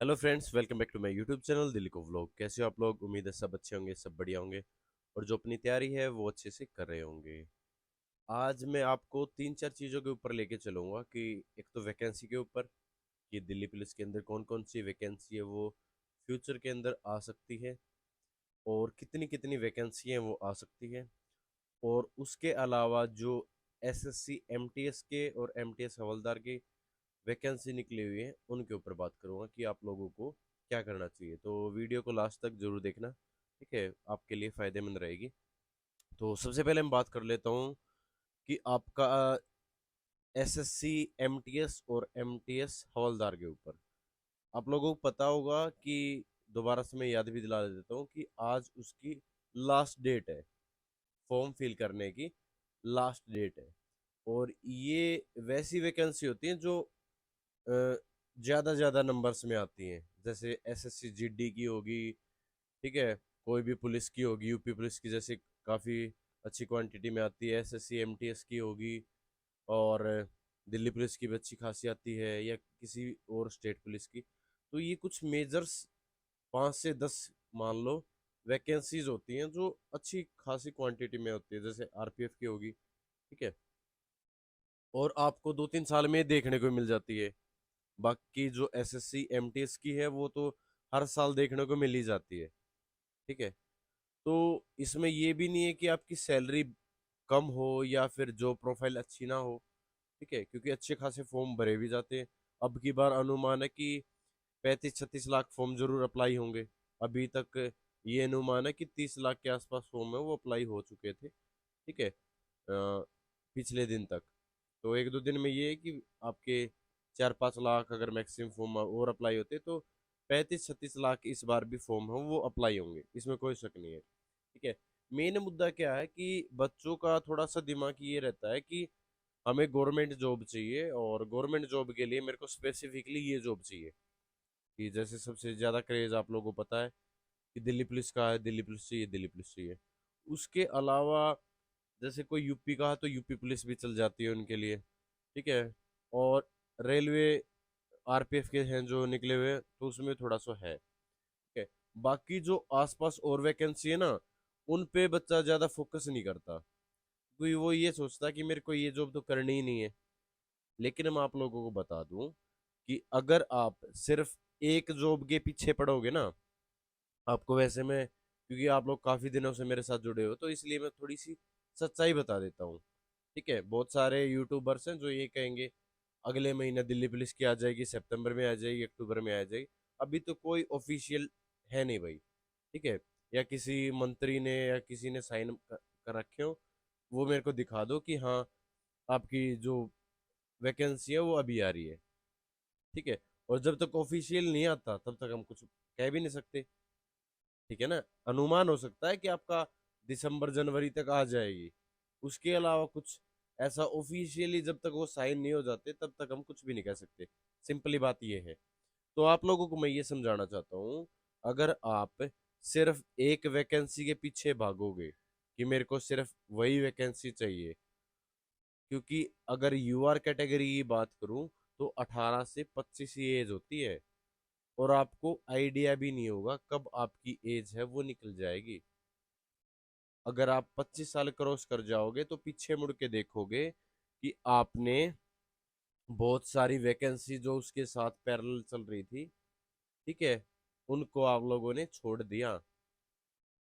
Hello friends, welcome back to my YouTube channel Delhi को vlog. कैसे हो आप लोग? उम्मीद है सब अच्छे होंगे, सब बढ़िया होंगे और जो अपनी तैयारी है वो अच्छे से कर रहे होंगे। आज मैं आपको तीन चार चीज़ों के ऊपर लेके चलूँगा कि एक तो वैकेंसी के ऊपर कि दिल्ली पुलिस के अंदर कौन कौन सी वैकेंसी है वो फ्यूचर के अंदर आ सकती है और कितनी कितनी वैकेंसी हैं वो आ सकती है। और उसके अलावा जो एसएससी एमटीएस के और एमटीएस हवलदार के वैकेंसी निकली हुई है उनके ऊपर बात करूंगा कि आप लोगों को क्या करना चाहिए। तो वीडियो को लास्ट तक जरूर देखना, ठीक है? आपके लिए फायदेमंद रहेगी। तो सबसे पहले मैं बात कर लेता हूँ कि आपका एसएससी एमटीएस और एमटीएस हवलदार के ऊपर आप लोगों को पता होगा कि दोबारा से मैं याद भी दिला देता हूँ कि आज उसकी लास्ट डेट है, फॉर्म फिल करने की लास्ट डेट है। और ये वैसी वैकेंसी होती है जो ज़्यादा ज़्यादा नंबर्स में आती हैं, जैसे एसएससी जीडी की होगी, ठीक है? कोई भी पुलिस की होगी, यूपी पुलिस की जैसे काफ़ी अच्छी क्वांटिटी में आती है, एसएससी एमटीएस की होगी और दिल्ली पुलिस की भी अच्छी खासी आती है या किसी और स्टेट पुलिस की। तो ये कुछ मेजर्स 5 से 10 मान लो वैकेंसीज होती हैं जो अच्छी खासी क्वांटिटी में होती है, जैसे आरपीएफ की होगी, ठीक है? और आपको 2-3 साल में देखने को मिल जाती है। बाकी जो एसएससी एमटीएस की है वो तो हर साल देखने को मिल ही जाती है, ठीक है? तो इसमें ये भी नहीं है कि आपकी सैलरी कम हो या फिर जो प्रोफाइल अच्छी ना हो, ठीक है? क्योंकि अच्छे खासे फॉर्म भरे भी जाते हैं। अब की बार अनुमान है कि 35-36 लाख फॉर्म जरूर अप्लाई होंगे। अभी तक ये अनुमान है कि 30 लाख के आसपास फॉर्म है वो अप्लाई हो चुके थे, ठीक है? पिछले दिन तक। तो एक दो दिन में ये है कि आपके 4-5 लाख अगर मैक्सिमम फॉर्म और अप्लाई होते तो 35-36 लाख इस बार भी फॉर्म है वो अप्लाई होंगे, इसमें कोई शक नहीं है, ठीक है? मेन मुद्दा क्या है कि बच्चों का थोड़ा सा दिमाग ये रहता है कि हमें गवर्नमेंट जॉब चाहिए और गवर्नमेंट जॉब के लिए मेरे को स्पेसिफिकली ये जॉब चाहिए। कि जैसे सबसे ज़्यादा क्रेज आप लोगों को पता है कि दिल्ली पुलिस का है, दिल्ली पुलिस चाहिए, दिल्ली पुलिस चाहिए। उसके अलावा जैसे कोई यूपी का है तो यूपी पुलिस भी चल जाती है उनके लिए, ठीक है? और रेलवे आरपीएफ के हैं जो निकले हुए तो उसमें थोड़ा सा है, ठीक है? बाकी जो आसपास और वैकेंसी है ना, उन पे बच्चा ज़्यादा फोकस नहीं करता क्योंकि वो ये सोचता कि मेरे को ये जॉब तो करनी ही नहीं है। लेकिन मैं आप लोगों को बता दूं कि अगर आप सिर्फ एक जॉब के पीछे पड़ोगे ना, आपको वैसे में क्योंकि आप लोग काफी दिनों से मेरे साथ जुड़े हो तो इसलिए मैं थोड़ी सी सच्चाई बता देता हूँ, ठीक है? बहुत सारे यूट्यूबर्स हैं जो ये कहेंगे अगले महीने दिल्ली पुलिस की आ जाएगी, सितंबर में आ जाएगी, अक्टूबर में आ जाएगी। अभी तो कोई ऑफिशियल है नहीं भाई, ठीक है? या किसी मंत्री ने या किसी ने साइन कर रखे हो, वो मेरे को दिखा दो कि हाँ आपकी जो वैकेंसी है वो अभी आ रही है, ठीक है? और जब तक ऑफिशियल नहीं आता तब तक हम कुछ कह भी नहीं सकते, ठीक है ना? अनुमान हो सकता है कि आपका दिसंबर जनवरी तक आ जाएगी, उसके अलावा कुछ ऐसा ऑफिशियली जब तक वो साइन नहीं हो जाते तब तक हम कुछ भी नहीं कह सकते। सिंपली बात ये है। तो आप लोगों को मैं ये समझाना चाहता हूँ, अगर आप सिर्फ एक वैकेंसी के पीछे भागोगे कि मेरे को सिर्फ वही वैकेंसी चाहिए, क्योंकि अगर यूआर कैटेगरी की बात करूं तो 18 से 25 की एज होती है और आपको आइडिया भी नहीं होगा कब आपकी एज है वो निकल जाएगी। अगर आप 25 साल क्रॉस कर जाओगे तो पीछे मुड़ के देखोगे कि आपने बहुत सारी वैकेंसी जो उसके साथ पैरेलल चल रही थी, ठीक है, उनको आप लोगों ने छोड़ दिया,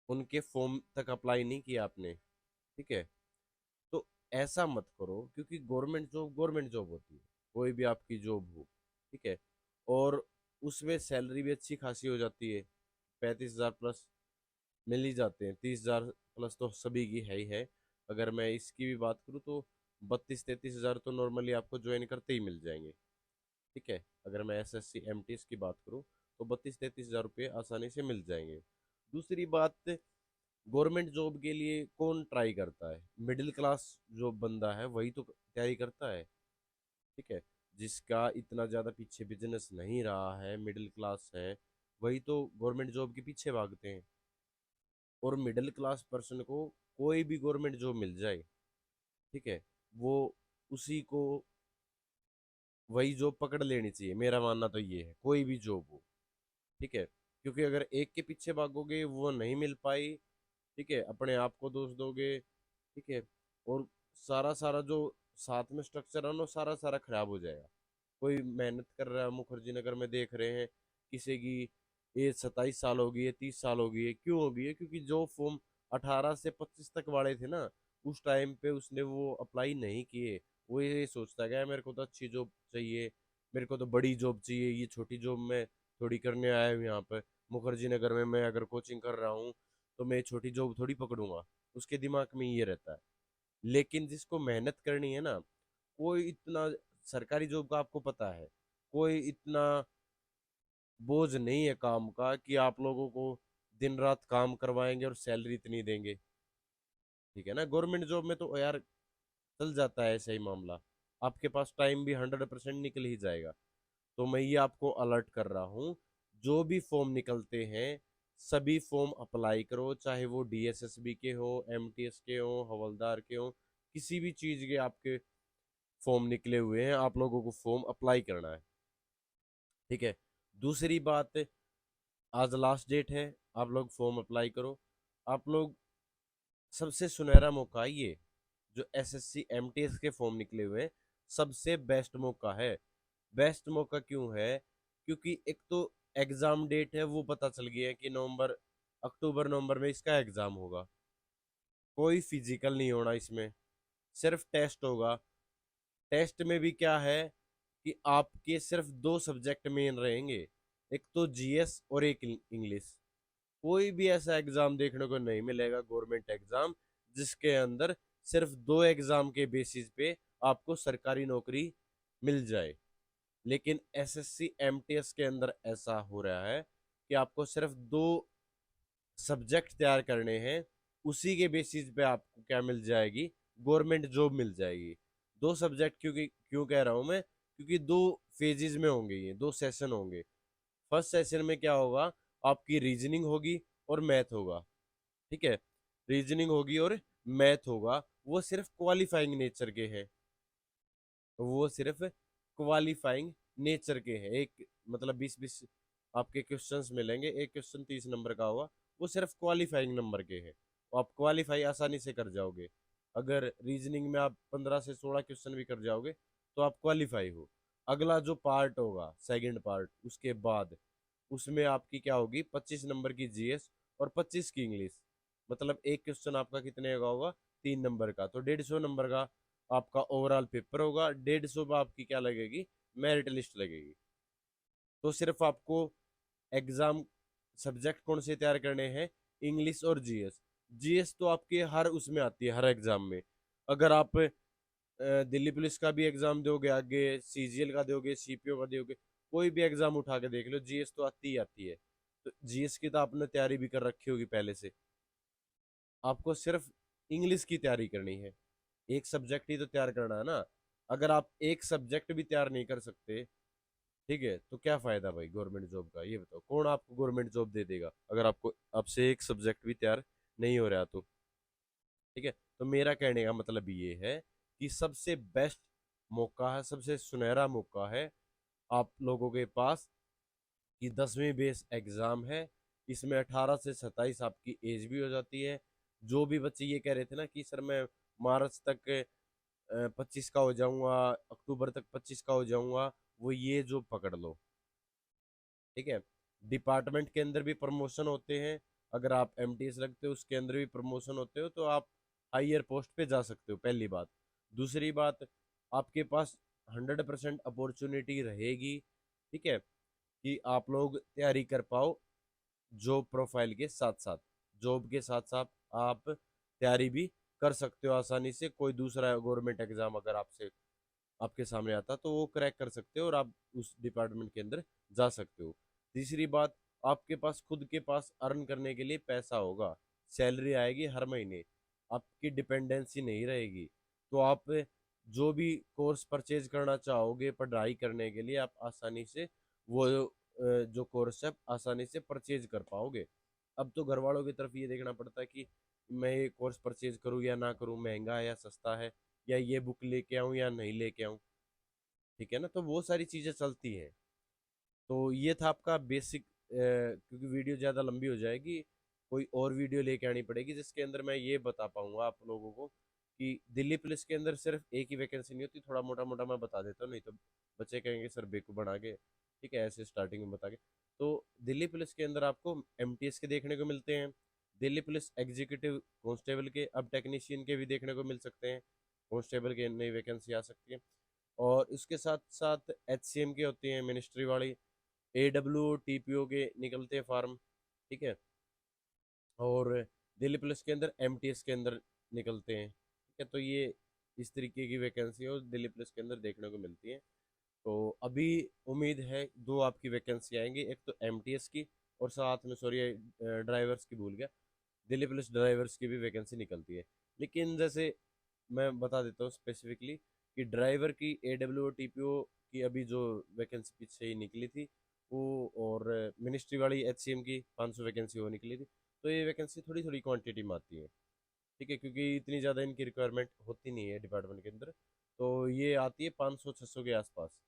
उनके फॉर्म तक अप्लाई नहीं किया आपने, ठीक है? तो ऐसा मत करो क्योंकि गवर्नमेंट जॉब होती है, कोई भी आपकी जॉब हो, ठीक है? और उसमें सैलरी भी अच्छी खासी हो जाती है, 35,000 प्लस मिल ही जाते हैं, 30,000 प्लस तो सभी की है ही है। अगर मैं इसकी भी बात करूँ तो 32-33 हज़ार तो नॉर्मली आपको ज्वाइन करते ही मिल जाएंगे, ठीक है? अगर मैं एसएससी एमटीएस की बात करूँ तो 32-33 हज़ार रुपये आसानी से मिल जाएंगे। दूसरी बात, गवर्नमेंट जॉब के लिए कौन ट्राई करता है? मिडिल क्लास जो बंदा है वही तो तैयारी करता है, ठीक है? जिसका इतना ज़्यादा पीछे बिजनेस नहीं रहा है, मिडिल क्लास है, वही तो गवर्नमेंट जॉब के पीछे भागते हैं। और मिडिल क्लास पर्सन को कोई भी गवर्नमेंट जॉब मिल जाए, ठीक है, वो उसी को वही जॉब पकड़ लेनी चाहिए। मेरा मानना तो ये है, कोई भी जॉब हो, ठीक है, क्योंकि अगर एक के पीछे भागोगे वो नहीं मिल पाई, ठीक है, अपने आप को दोष दोगे, ठीक है, और सारा सारा जो साथ में स्ट्रक्चर है ना, सारा सारा खराब हो जाएगा। कोई मेहनत कर रहा है, मुखर्जी नगर में देख रहे हैं किसी की ये 27 साल हो गई है, 30 साल हो गई है, क्यों हो गई है? क्योंकि जो फॉर्म 18 से 25 तक वाले थे ना, उस टाइम पे उसने वो अप्लाई नहीं किए। वो ये सोचता है मेरे को तो अच्छी जॉब चाहिए, मेरे को तो बड़ी जॉब चाहिए, ये छोटी जॉब में थोड़ी करने आया हूँ यहाँ पे मुखर्जी नगर में। मैं अगर कोचिंग कर रहा हूँ तो मैं छोटी जॉब थोड़ी पकड़ूंगा, उसके दिमाग में ये रहता है। लेकिन जिसको मेहनत करनी है ना, कोई इतना सरकारी जॉब का आपको पता है, कोई इतना बोझ नहीं है काम का कि आप लोगों को दिन रात काम करवाएंगे और सैलरी इतनी देंगे। ठीक है ना, गवर्नमेंट जॉब में तो यार चल जाता है ऐसा ही मामला, आपके पास टाइम भी 100% निकल ही जाएगा। तो मैं ये आपको अलर्ट कर रहा हूँ, जो भी फॉर्म निकलते हैं सभी फॉर्म अप्लाई करो, चाहे वो डीएसएसबी के हो, एमटीएस के हो, हवलदार के हो, किसी भी चीज के आपके फॉर्म निकले हुए हैं, आप लोगों को फॉर्म अप्लाई करना है। ठीक है, दूसरी बात, आज लास्ट डेट है, आप लोग फॉर्म अप्लाई करो। आप लोग सबसे सुनहरा मौका है ये, जो एसएससी एमटीएस के फॉर्म निकले हुए हैं, सबसे बेस्ट मौका है। बेस्ट मौका क्यों है? क्योंकि एक तो एग्जाम डेट है वो पता चल गया है कि नवंबर अक्टूबर नवंबर में इसका एग्जाम होगा। कोई फिजिकल नहीं होना इसमें, सिर्फ टेस्ट होगा। टेस्ट में भी क्या है कि आपके सिर्फ दो सब्जेक्ट मेन रहेंगे, एक तो जीएस और एक इंग्लिश। कोई भी ऐसा एग्जाम देखने को नहीं मिलेगा गवर्नमेंट एग्जाम जिसके अंदर सिर्फ दो एग्जाम के बेसिस पे आपको सरकारी नौकरी मिल जाए। लेकिन एसएससी एमटीएस के अंदर ऐसा हो रहा है कि आपको सिर्फ दो सब्जेक्ट तैयार करने हैं, उसी के बेसिस पे आपको क्या मिल जाएगी? गवर्नमेंट जॉब मिल जाएगी। दो सब्जेक्ट क्योंकि क्यों कह रहा हूं मैं? क्योंकि दो फेजेस में होंगे, ये दो सेशन होंगे। फर्स्ट सेशन में क्या होगा? आपकी रीजनिंग होगी और मैथ होगा। ठीक है, रीजनिंग होगी और मैथ होगा। वो सिर्फ क्वालिफाइंग नेचर के हैं, वो सिर्फ क्वालिफाइंग नेचर के हैं। एक मतलब 20-20 आपके क्वेश्चंस मिलेंगे, एक क्वेश्चन 30 नंबर का होगा, वो सिर्फ क्वालिफाइंग नंबर के हैं। तो आप क्वालिफाई आसानी से कर जाओगे। अगर रीजनिंग में आप 15 से 16 क्वेश्चन भी कर जाओगे तो आप क्वालिफाई हो। अगला जो पार्ट होगा, सेकंड पार्ट, उसके बाद उसमें आपकी क्या होगी? 25 नंबर की जीएस और 25 की इंग्लिश। मतलब एक क्वेश्चन आपका कितने का होगा? 3 नंबर का, तो 150 नंबर का आपका ओवरऑल पेपर होगा। 150 में आपकी क्या लगेगी? मेरिट लिस्ट लगेगी। तो सिर्फ आपको एग्जाम सब्जेक्ट कौन से तैयार करने हैं? इंग्लिश और जीएस। जीएस तो आपके हर उसमें आती है, हर एग्जाम में। अगर आप दिल्ली पुलिस का भी एग्जाम दोगे, आगे सीजीएल का दोगे, सीपीओ का दोगे, कोई भी एग्जाम उठा के देख लो, जीएस तो आती ही आती है। तो जीएस की तो आपने तैयारी भी कर रखी होगी पहले से। आपको सिर्फ इंग्लिश की तैयारी करनी है, एक सब्जेक्ट ही तो तैयार करना है ना। अगर आप एक सब्जेक्ट भी तैयार नहीं कर सकते, ठीक है, तो क्या फायदा भाई गवर्नमेंट जॉब का? ये बताओ, कौन आपको गवर्नमेंट जॉब दे देगा अगर आपको आपसे एक सब्जेक्ट भी तैयार नहीं हो रहा तो? ठीक है, तो मेरा कहने का मतलब ये है कि सबसे बेस्ट मौका है, सबसे सुनहरा मौका है आप लोगों के पास कि 10वीं बेस एग्जाम है। इसमें 18 से 27 आपकी एज भी हो जाती है। जो भी बच्चे ये कह रहे थे ना कि सर मैं मार्च तक 25 का हो जाऊंगा, अक्टूबर तक 25 का हो जाऊंगा, वो ये जो पकड़ लो। ठीक है, डिपार्टमेंट के अंदर भी प्रमोशन होते हैं। अगर आप एमटीएस रखते हो उसके अंदर भी प्रमोशन होते हो, तो आप हायर पोस्ट पे जा सकते हो, पहली बात। दूसरी बात, आपके पास 100% अपॉर्चुनिटी रहेगी, ठीक है, कि आप लोग तैयारी कर पाओ जॉब प्रोफाइल के साथ साथ। जॉब के साथ साथ आप तैयारी भी कर सकते हो आसानी से। कोई दूसरा गवर्नमेंट एग्जाम अगर आपसे आपके सामने आता तो वो क्रैक कर सकते हो और आप उस डिपार्टमेंट के अंदर जा सकते हो। तीसरी बात, आपके पास खुद के पास अर्न करने के लिए पैसा होगा, सैलरी आएगी हर महीने, आपकी डिपेंडेंसी नहीं रहेगी। तो आप जो भी कोर्स परचेज करना चाहोगे पढ़ाई करने के लिए, आप आसानी से वो जो कोर्स है आसानी से परचेज कर पाओगे। अब तो घर वालों की तरफ ये देखना पड़ता है कि मैं ये कोर्स परचेज करूँ या ना करूँ, महंगा है या सस्ता है, या ये बुक लेके आऊँ या नहीं लेके आऊँ। ठीक है ना, तो वो सारी चीजें चलती हैं। तो ये था आपका बेसिक क्योंकि वीडियो ज़्यादा लंबी हो जाएगी, कोई और वीडियो लेके आनी पड़ेगी जिसके अंदर मैं ये बता पाऊंगा आप लोगों को कि दिल्ली पुलिस के अंदर सिर्फ एक ही वैकेंसी नहीं होती। थोड़ा मोटा मोटा मैं बता देता हूँ, नहीं तो बच्चे कहेंगे सर बेवकूफ़ बना के, ठीक है, ऐसे स्टार्टिंग में बता के। तो दिल्ली पुलिस के अंदर आपको एमटीएस के देखने को मिलते हैं, दिल्ली पुलिस एग्जीक्यूटिव कांस्टेबल के, अब टेक्नीशियन के भी देखने को मिल सकते हैं, कांस्टेबल के नई वैकेंसी आ सकती है। और इसके साथ साथ एचसीएम के होती हैं मिनिस्ट्री वाली, एडब्ल्यू टीपीओ के निकलते हैं फार्म, ठीक है। और दिल्ली पुलिस के अंदर एमटीएस के अंदर निकलते हैं, ठीक है। तो ये इस तरीके की वैकेंसी है दिल्ली पुलिस के अंदर देखने को मिलती है। तो अभी उम्मीद है दो आपकी वैकेंसी आएंगी, एक तो एमटीएस की और साथ में सॉरी ड्राइवर्स की भूल गया, दिल्ली पुलिस ड्राइवर्स की भी वैकेंसी निकलती है। लेकिन जैसे मैं बता देता हूँ स्पेसिफिकली कि ड्राइवर की एडब्ल्यू टीपीओ की अभी जो वैकेंसी पीछे ही निकली थी वो, और मिनिस्ट्री वाली एचसीएम की 500 वैकेंसी वो निकली थी। तो ये वैकेंसी थोड़ी थोड़ी क्वांटिटी में आती है, ठीक है, क्योंकि इतनी ज़्यादा इनकी रिक्वायरमेंट होती नहीं है डिपार्टमेंट के अंदर। तो ये आती है 500-600 के आसपास,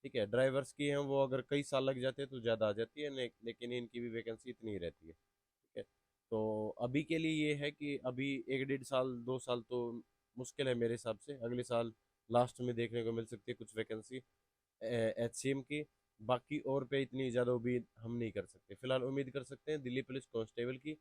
ठीक है। ड्राइवर्स की हैं वो अगर कई साल लग जाते हैं तो ज़्यादा आ जाती है, लेकिन इनकी भी वैकेंसी इतनी ही रहती है, ठीक है। तो अभी के लिए ये है कि अभी 1 1.5 साल 2 साल तो मुश्किल है मेरे हिसाब से, अगले साल लास्ट में देखने को मिल सकती है कुछ वैकेंसी एचसीएम की। बाकी और पे इतनी ज़्यादा उम्मीद हम नहीं कर सकते, फिलहाल उम्मीद कर सकते हैं दिल्ली पुलिस कांस्टेबल की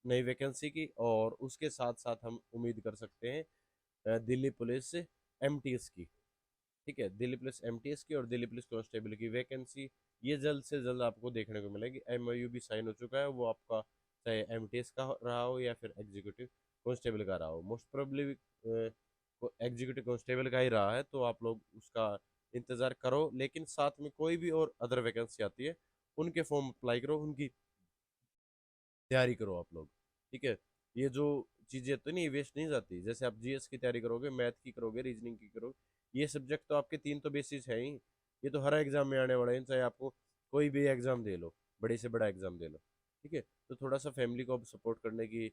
नई वैकेंसी की, और उसके साथ साथ हम उम्मीद कर सकते हैं दिल्ली पुलिस एमटीएस की, ठीक है, दिल्ली पुलिस एमटीएस की और दिल्ली पुलिस कांस्टेबल की वैकेंसी ये जल्द से जल्द आपको देखने को मिलेगी। एमओयू भी साइन हो चुका है, वो आपका चाहे एमटीएस का रहा हो या फिर एग्जीक्यूटिव कांस्टेबल का रहा हो, मोस्ट प्रोबेबली एग्जीक्यूटिव कांस्टेबल का ही रहा है, तो आप लोग उसका इंतज़ार करो। लेकिन साथ में कोई भी और अदर वैकेंसी आती है उनके फॉर्म अप्लाई करो, उनकी तैयारी करो आप लोग, ठीक है। ये जो चीज़ें तो नहीं वेस्ट नहीं जाती, जैसे आप जीएस की तैयारी करोगे, मैथ की करोगे, रीजनिंग की करोगे, ये सब्जेक्ट तो आपके तीन तो बेसिस है ही, ये तो हर एग्जाम में आने वाले हैं, चाहे आपको कोई भी एग्जाम दे लो, बड़े से बड़ा एग्जाम दे लो, ठीक है। तो थोड़ा सा फैमिली को अब सपोर्ट करने की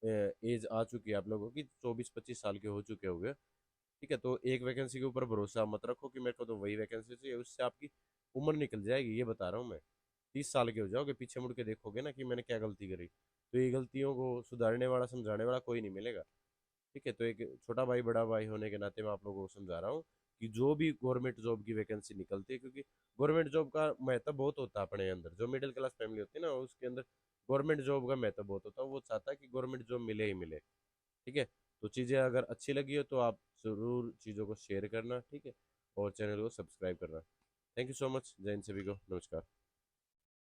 एज आ चुकी है आप लोगों की, 24-25 साल के हो चुके होंगे, ठीक है। तो एक वैकेंसी के ऊपर भरोसा मत रखो कि मेरे को तो वही वैकेंसी चाहिए, उससे आपकी उम्र निकल जाएगी, ये बता रहा हूँ मैं। 30 साल के हो जाओगे, पीछे मुड़ के देखोगे ना कि मैंने क्या गलती करी, तो ये गलतियों को सुधारने वाला समझाने वाला कोई नहीं मिलेगा, ठीक है। तो एक छोटा भाई बड़ा भाई होने के नाते मैं आप लोगों को समझा रहा हूँ कि जो भी गवर्नमेंट जॉब की वैकेंसी निकलती है, क्योंकि गवर्नमेंट जॉब का महत्व बहुत होता है अपने अंदर, जो मिडिल क्लास फैमिली होती है ना उसके अंदर गवर्नमेंट जॉब का महत्व बहुत होता है, वो चाहता है कि गवर्नमेंट जॉब मिले ही मिले, ठीक है। तो चीज़ें अगर अच्छी लगी हो तो आप ज़रूर चीज़ों को शेयर करना, ठीक है, और चैनल को सब्सक्राइब करना। थैंक यू सो मच, जय हिंद सभी को, नमस्कार।